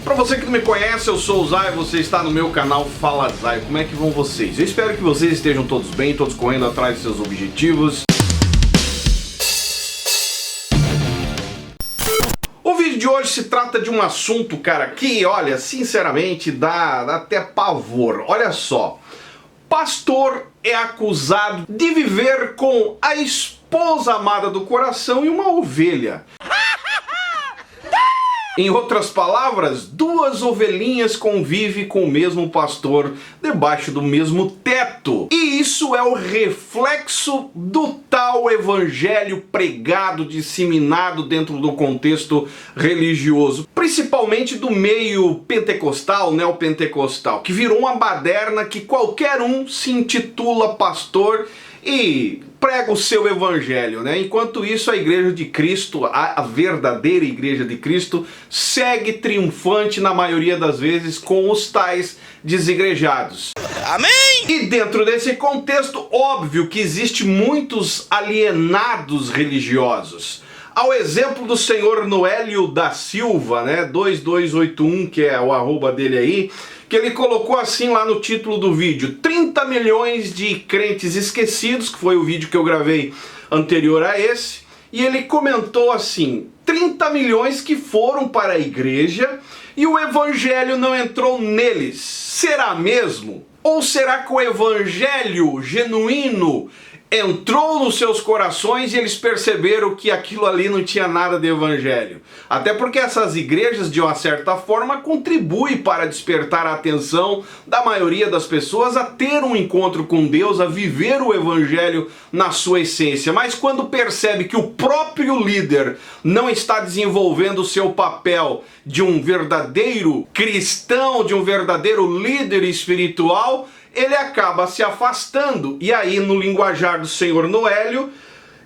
Pra você que não me conhece, eu sou o Zay, você está no meu canal Fala Zay. Como é que vão vocês? Eu espero que vocês estejam todos bem, todos correndo atrás de seus objetivos. O vídeo de hoje se trata de um assunto, cara, que, olha, sinceramente dá até pavor. Olha só, pastor é acusado de viver com a esposa amada do coração e uma ovelha. Em outras palavras, duas ovelhinhas convivem com o mesmo pastor debaixo do mesmo teto. E isso é o reflexo do tal evangelho pregado, disseminado dentro do contexto religioso, principalmente do meio pentecostal, neopentecostal, que virou uma baderna que qualquer um se intitula pastor e prega o seu evangelho, né? Enquanto isso, a Igreja de Cristo, a verdadeira Igreja de Cristo, segue triunfante na maioria das vezes com os tais desigrejados. Amém! E dentro desse contexto, óbvio que existe muitos alienados religiosos. Ao exemplo do senhor Noélio da Silva, né, 2281, que é o arroba dele aí, que ele colocou assim lá no título do vídeo: 30 milhões de crentes esquecidos, que foi o vídeo que eu gravei anterior a esse, e ele comentou assim: 30 milhões que foram para a igreja e o evangelho não entrou neles. Será mesmo? Ou será que o evangelho genuíno entrou nos seus corações e eles perceberam que aquilo ali não tinha nada de evangelho? Até porque essas igrejas, de uma certa forma, contribuem para despertar a atenção da maioria das pessoas a ter um encontro com Deus, a viver o evangelho na sua essência. Mas quando percebe que o próprio líder não está desenvolvendo o seu papel de um verdadeiro cristão, de um verdadeiro líder espiritual, ele acaba se afastando. E aí, no linguajar do senhor Noélio,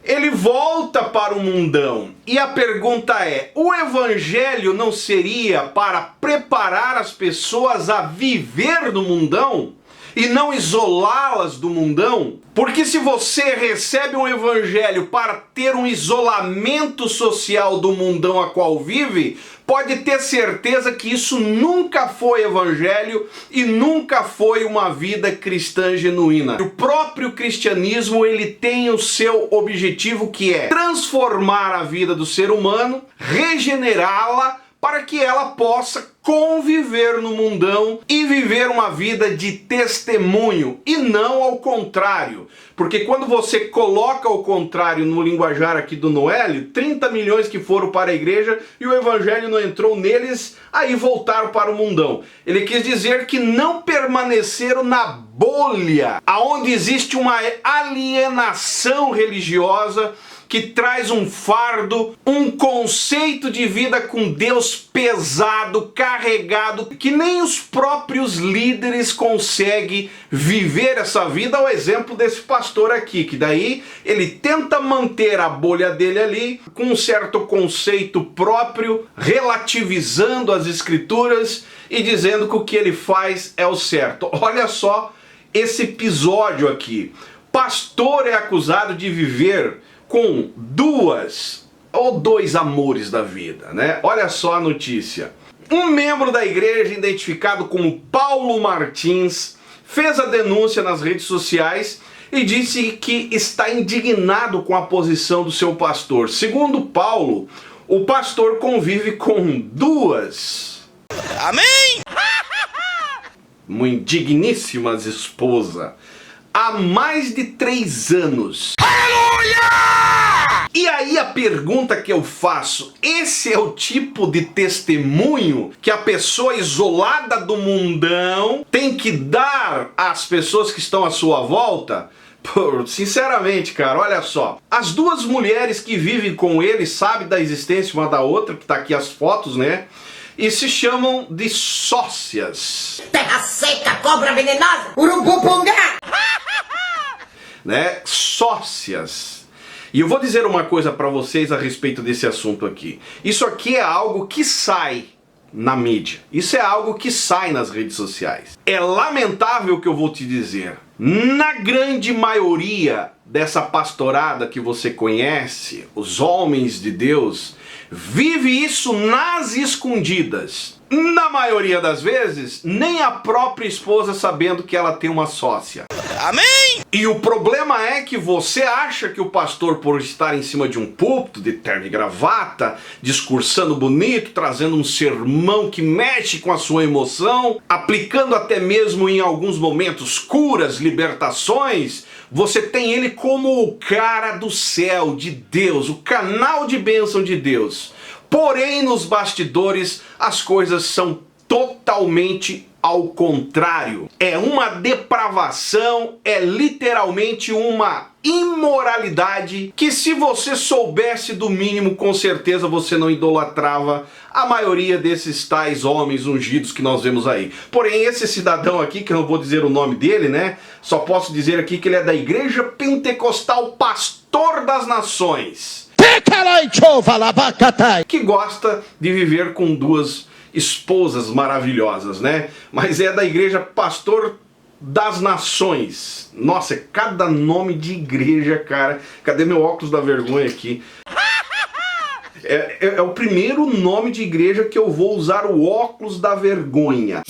ele volta para o mundão. E a pergunta é: o evangelho não seria para preparar as pessoas a viver no mundão e não isolá-las do mundão? Porque se você recebe um evangelho para ter um isolamento social do mundão a qual vive, pode ter certeza que isso nunca foi evangelho e nunca foi uma vida cristã genuína. O próprio cristianismo, ele tem o seu objetivo, que é transformar a vida do ser humano, regenerá-la, para que ela possa conviver no mundão e viver uma vida de testemunho, e não ao contrário. Porque quando você coloca o contrário no linguajar aqui do Noélio, 30 milhões que foram para a igreja e o evangelho não entrou neles, aí voltaram para o mundão. Ele quis dizer que não permaneceram na bolha, aonde existe uma alienação religiosa que traz um fardo, um conceito de vida com Deus pesado, carregado, que nem os próprios líderes conseguem viver essa vida. Ao exemplo desse pastor aqui, que daí ele tenta manter a bolha dele ali, com um certo conceito próprio, relativizando as escrituras e dizendo que o que ele faz é o certo. Olha só esse episódio aqui. Pastor é acusado de viver com duas ou dois amores da vida, né? Olha só a notícia. Um membro da igreja, identificado como Paulo Martins, fez a denúncia nas redes sociais e disse que está indignado com a posição do seu pastor. Segundo Paulo, o pastor convive com duas, amém? Indigníssimas esposas há mais de 3 anos. E aí a pergunta que eu faço: esse é o tipo de testemunho que a pessoa isolada do mundão tem que dar às pessoas que estão à sua volta? Pô, sinceramente, cara, olha só. As duas mulheres que vivem com ele sabem da existência uma da outra, que tá aqui as fotos, né? E se chamam de sócias. Terra seca, cobra venenosa, urubupungá! Né? Sócias. E eu vou dizer uma coisa para vocês a respeito desse assunto aqui. Isso aqui é algo que sai na mídia. Isso é algo que sai nas redes sociais. É lamentável o que eu vou te dizer. Na grande maioria dessa pastorada que você conhece, os homens de Deus, vive isso nas escondidas. Na maioria das vezes, nem a própria esposa sabendo que ela tem uma sócia. Amém? E o problema é que você acha que o pastor, por estar em cima de um púlpito, de terno e gravata, discursando bonito, trazendo um sermão que mexe com a sua emoção, aplicando até mesmo em alguns momentos curas, libertações, você tem ele como o cara do céu, de Deus, o canal de bênção de Deus. Porém, nos bastidores, as coisas são totalmente ao contrário. É uma depravação, é literalmente uma imoralidade que, se você soubesse do mínimo, com certeza você não idolatrava a maioria desses tais homens ungidos que nós vemos aí. Porém, esse cidadão aqui, que eu não vou dizer o nome dele, né? Só posso dizer aqui que ele é da Igreja Pentecostal Pastor das Nações, que gosta de viver com duas esposas maravilhosas, né? Mas é da Igreja Pastor das Nações. Nossa, é cada nome de igreja, cara. Cadê meu óculos da vergonha aqui? É o primeiro nome de igreja que eu vou usar o óculos da vergonha.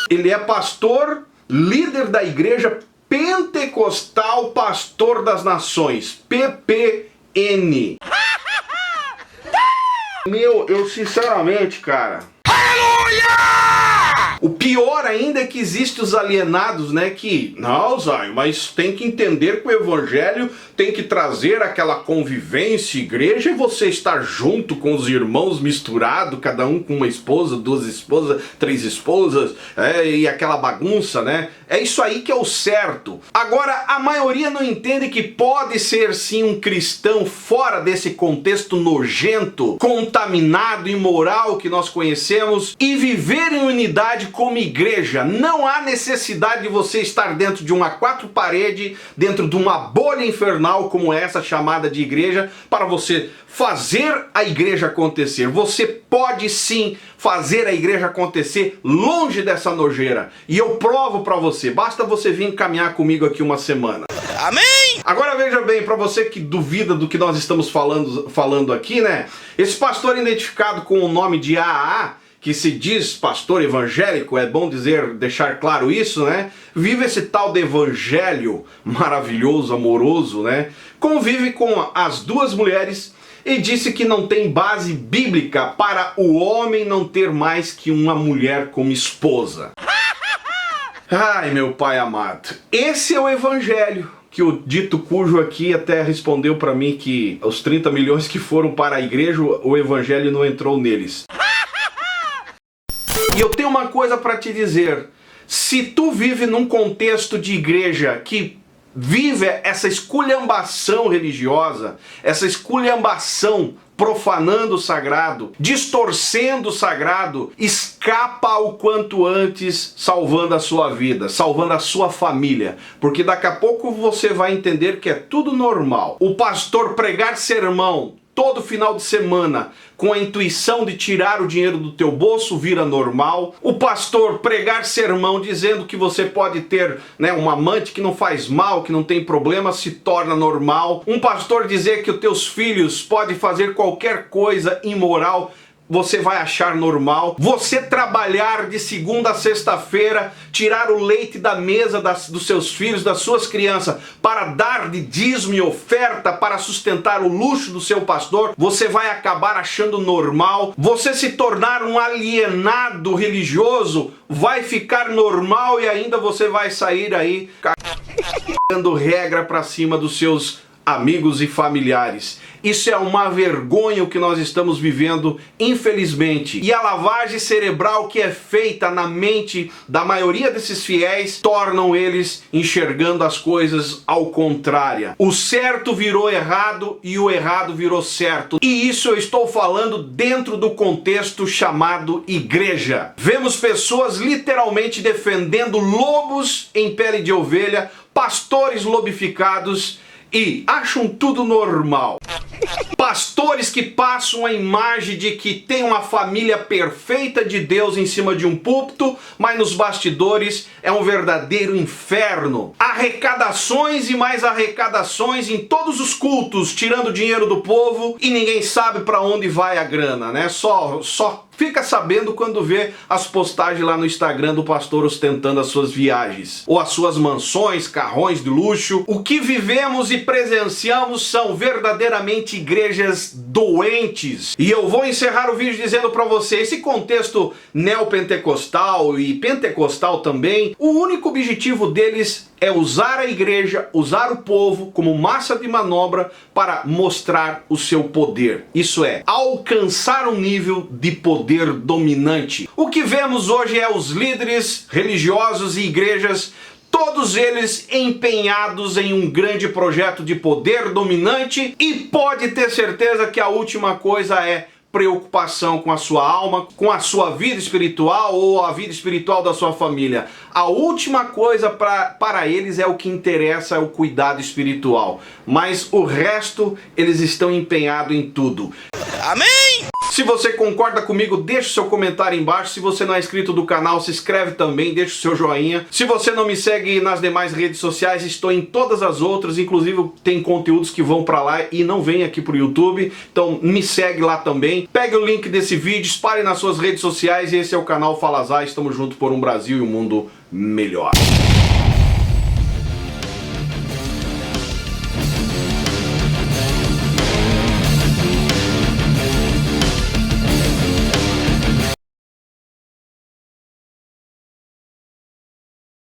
Ele é pastor, líder da Igreja Pentecostal Pastor das Nações, PPN. Meu, eu sinceramente, cara... Aleluia! O pior ainda é que existem os alienados, né, que... Não, Zaio, mas tem que entender que o evangelho tem que trazer aquela convivência, igreja, e você estar junto com os irmãos misturado, cada um com uma esposa, duas esposas, três esposas, e aquela bagunça, né? É isso aí que é o certo. Agora, a maioria não entende que pode ser sim um cristão fora desse contexto nojento, contaminado, imoral que nós conhecemos, e viver em unidade como igreja. Não há necessidade de você estar dentro de uma quatro paredes, dentro de uma bolha infernal como essa chamada de igreja, para você fazer a igreja acontecer. Você pode sim fazer a igreja acontecer longe dessa nojeira. E eu provo para você. Basta você vir caminhar comigo aqui uma semana. Amém? Agora veja bem, para você que duvida do que nós estamos falando aqui, né? Esse pastor identificado com o nome de AA, que se diz pastor evangélico, é bom deixar claro isso, né? Vive esse tal de evangelho maravilhoso, amoroso, né? Convive com as duas mulheres e disse que não tem base bíblica para o homem não ter mais que uma mulher como esposa. Ai, meu pai amado, esse é o evangelho. Que o dito cujo aqui até respondeu para mim que os 30 milhões que foram para a igreja, o evangelho não entrou neles. E eu tenho uma coisa para te dizer. Se tu vive num contexto de igreja que vive essa esculhambação religiosa, essa esculhambação profanando o sagrado, distorcendo o sagrado, escapa o quanto antes, salvando a sua vida, salvando a sua família, porque daqui a pouco você vai entender que é tudo normal. O pastor pregar sermão todo final de semana com a intuição de tirar o dinheiro do teu bolso vira normal. O pastor pregar sermão dizendo que você pode ter, né, um amante que não faz mal, que não tem problema, se torna normal. Um pastor dizer que os teus filhos podem fazer qualquer coisa imoral, você vai achar normal. Você trabalhar de segunda a sexta-feira, tirar o leite da mesa dos seus filhos, das suas crianças, para dar de dízimo e oferta para sustentar o luxo do seu pastor, você vai acabar achando normal. Você se tornar um alienado religioso, vai ficar normal, e ainda você vai sair aí dando regra para cima dos seus amigos e familiares. Isso é uma vergonha o que nós estamos vivendo, infelizmente. E a lavagem cerebral que é feita na mente da maioria desses fiéis tornam eles enxergando as coisas ao contrário. O certo virou errado e o errado virou certo. E isso eu estou falando dentro do contexto chamado igreja. Vemos pessoas literalmente defendendo lobos em pele de ovelha, pastores lobificados, e acham tudo normal. Pastores que passam a imagem de que tem uma família perfeita de Deus em cima de um púlpito, mas nos bastidores é um verdadeiro inferno. Arrecadações e mais arrecadações em todos os cultos, tirando dinheiro do povo, e ninguém sabe para onde vai a grana, né? Só fica sabendo quando vê as postagens lá no Instagram do pastor ostentando as suas viagens, ou as suas mansões, carrões de luxo. O que vivemos e presenciamos são verdadeiramente igrejas doentes. E eu vou encerrar o vídeo dizendo para você, esse contexto neopentecostal e pentecostal também, o único objetivo deles é usar a igreja, usar o povo como massa de manobra para mostrar o seu poder. Isso é, alcançar um nível de poder dominante. O que vemos hoje é os líderes religiosos e igrejas, todos eles empenhados em um grande projeto de poder dominante, e pode ter certeza que a última coisa é preocupação com a sua alma, com a sua vida espiritual ou a vida espiritual da sua família. A última coisa para eles é o que interessa, é o cuidado espiritual. Mas o resto, eles estão empenhados em tudo. Amém! Se você concorda comigo, deixa o seu comentário aí embaixo. Se você não é inscrito do canal, se inscreve também, deixa o seu joinha. Se você não me segue nas demais redes sociais, estou em todas as outras, inclusive tem conteúdos que vão pra lá e não vêm aqui pro YouTube. Então me segue lá também. Pegue o link desse vídeo, espalhe nas suas redes sociais, e esse é o canal Fala Zay. Estamos juntos por um Brasil e um mundo melhor.